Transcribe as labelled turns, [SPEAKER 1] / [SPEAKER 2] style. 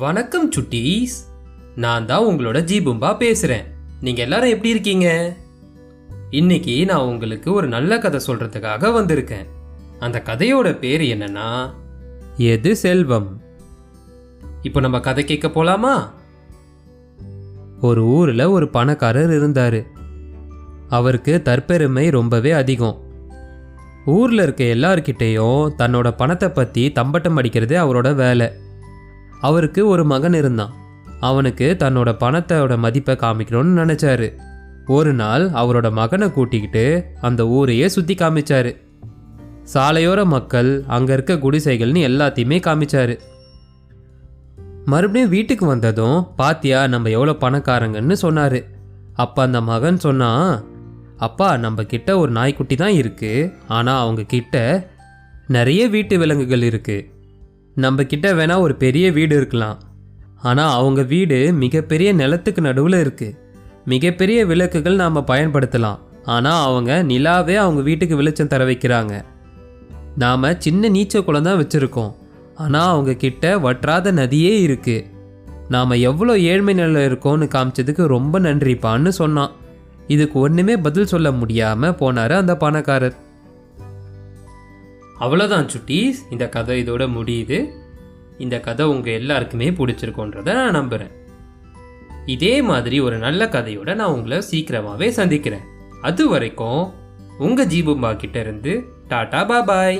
[SPEAKER 1] வணக்கம் சுட்டீஸ். நான் தான் உங்களோட ஜீபும்பா பேசுறேன். நீங்க எல்லாரும் எப்படி இருக்கீங்க? இன்னைக்கு நான் உங்களுக்கு ஒரு நல்ல கதை சொல்றதுக்காக வந்திருக்கேன். அந்த கதையோட பேர் என்னன்னா எது செல்வம். இப்போ நம்ம கதை கேட்க போலாமா? ஒரு ஊர்ல ஒரு பணக்காரர் இருந்தாரு. அவருக்கு தற்பெருமை ரொம்பவே அதிகம். ஊர்ல இருக்க எல்லார்கிட்டையும் தன்னோட பணத்தை பத்தி தம்பட்டம் அடிக்கிறதே அவரோட வேலை. அவருக்கு ஒரு மகன் இருந்தான். அவனுக்கு தன்னோட பணத்தோட மதிப்பை காமிக்கணும்னு நினைச்சாரு. ஒரு நாள் அவரோட மகனை கூட்டிக்கிட்டு அந்த ஊரையே சுத்தி காமிச்சாரு. சாலையோர மக்கள், அங்க இருக்க குடிசைகள்னு எல்லாத்தையுமே காமிச்சாரு. மறுபடியும் வீட்டுக்கு வந்ததும், பாத்தியா நம்ம எவ்வளோ பணக்காரங்கன்னு சொன்னாரு. அப்ப அந்த மகன் சொன்னா, அப்பா நம்ம கிட்ட ஒரு நாய்க்குட்டி தான் இருக்கு, ஆனா அவங்க கிட்ட நிறைய வீட்டு விலங்குகள் இருக்கு. நம்ம கிட்ட வேணா ஒரு பெரிய வீடு இருக்கலாம், ஆனா அவங்க வீடு மிகப்பெரிய நிலத்துக்கு நடுவில் இருக்கு. மிகப்பெரிய விளக்குகள் நாம பயன்படுத்தலாம், ஆனா அவங்க நிலாவே அவங்க வீட்டுக்கு வெளிச்சம் தர வைக்கிறாங்க. நாம சின்ன நீச்சல் குளம் தான் வச்சிருக்கோம், ஆனா அவங்க கிட்ட வற்றாத நதியே இருக்கு. நாம எவ்வளோ ஏழ்மை நிலையில் இருக்கோம்னு காமிச்சதுக்கு ரொம்ப நன்றிப்பான்னு சொன்னான். இதுக்கு ஒண்ணுமே பதில் சொல்ல முடியாம போனாரு அந்த பணக்காரர். அவ்வளோதான் சுட்டீஸ், இந்த கதை இதோட முடியுது. இந்த கதை உங்கள் எல்லாருக்குமே பிடிச்சிருக்கோன்றதை நான் நம்புகிறேன். இதே மாதிரி ஒரு நல்ல கதையோட நான் உங்களை சீக்கிரமாகவே சந்திக்கிறேன். அது வரைக்கும் உங்கள் ஜீபும்பா கிட்ட இருந்து டாடா பாபாய்.